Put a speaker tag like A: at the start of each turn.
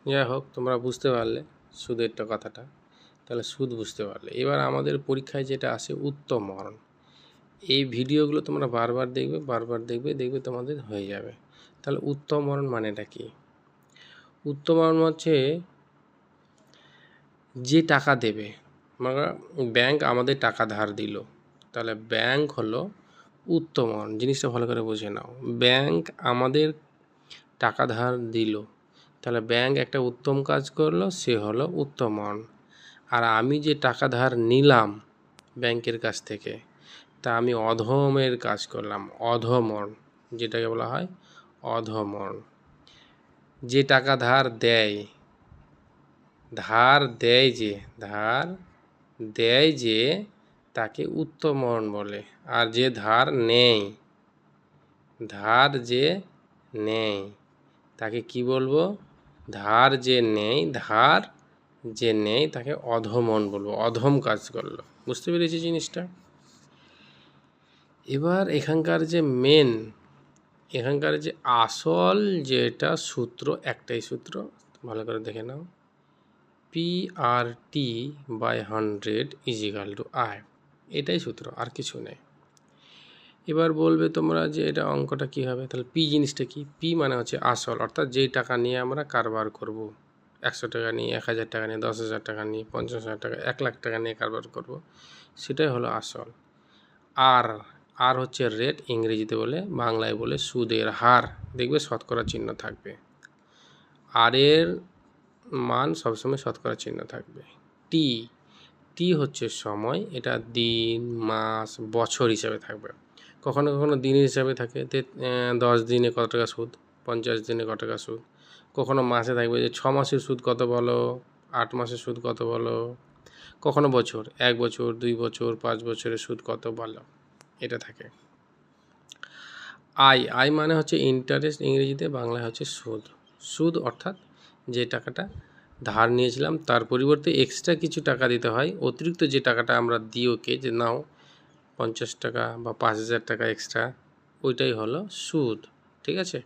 A: যাই হোক, তোমরা বুঝতে পারলে সুদেরটা কথাটা, তাহলে সুদ বুঝতে পারলে। এবার আমাদের পরীক্ষায় যেটা আসে উত্তমরণ, এই ভিডিওগুলো তোমরা বারবার দেখবে দেখবে তোমাদের হয়ে যাবে। তাহলে উত্তমরণ মানেটা কি? উত্তমরণ হচ্ছে যে টাকা দেবে, মানে ব্যাংক আমাদের টাকা ধার দিল, তাহলে ব্যাংক হলো উত্তমরণ। জিনিসটা ভালো করে বুঝে নাও, ব্যাংক আমাদের টাকা ধার দিল, তাহলে ব্যাংক একটা উত্তম কাজ করলো, সে হলো উত্তমরণ। আর আমি যে টাকা ধার নিলাম ব্যাংকের কাছ থেকে, তা আমি অধমের কাজ করলাম, অধমরণ, যেটাকে বলা হয় অধমরণ। যে টাকা ধার দেয়, ধার দেয় যে তাকে উত্তমরণ বলে। আর যে ধার নেয় তাকে কি বলবো? ধার যে নেয় তাকে অধমরণ বলবো, অধম কাজ করলো। বুঝতে পেরেছি জিনিসটা? এবার এখানকার যে আসল যেটা সূত্র, একটাই সূত্র, ভালো করে দেখে নাও, PRT/100 = I, এটাই সূত্র, আর কিছু নেই। এবার বলবে তোমরা যে এটা অঙ্কটা কী হবে? তাহলে পি জিনিসটা কি? পি মানে হচ্ছে আসল, অর্থাৎ যেই টাকা নিয়ে আমরা কারবার করব, 100 টাকা নিয়ে, 1000 টাকা নিয়ে, 10,000 টাকা নিয়ে, 50,000 টাকা, 1 লাখ টাকা নিয়ে কারবার করব, সেটাই হলো আসল। আর হচ্ছে রেট, ইংরেজিতে বলে, বাংলায় বলে সুদের হার। দেখবে শতকরা চিহ্ন থাকবে, আর এর মান সবসময় শতকরা চিহ্ন থাকবে। টি হচ্ছে সময়, এটা দিন, মাস, বছর হিসাবে থাকবে। কখনো কখনো দিনের হিসাবে থাকে, 10 দিনে কত টাকা সুদ, 50 দিনে কত টাকা সুদ। কখনো মাসে থাকবে যে 6 মাসের সুদ কত বলো, 8 মাসের সুদ কত বলো। কখনো বছর, 1 বছর, 2 বছর, 5 বছরের সুদ কত বলো, এটা থাকে। আই মানে হচ্ছে ইন্টারেস্ট, ইংরেজিতে, বাংলায় হচ্ছে সুদ অর্থাৎ যে টাকাটা ধার নিয়েছিলাম তার পরিবর্তে এক্সট্রা কিছু টাকা দিতে হয়, অতিরিক্ত যে টাকাটা আমরা দিই ওকে, যে নাও 50 টাকা বা 5,000 টাকা এক্সট্রা, ওইটাই হলো সুদ। ঠিক আছে?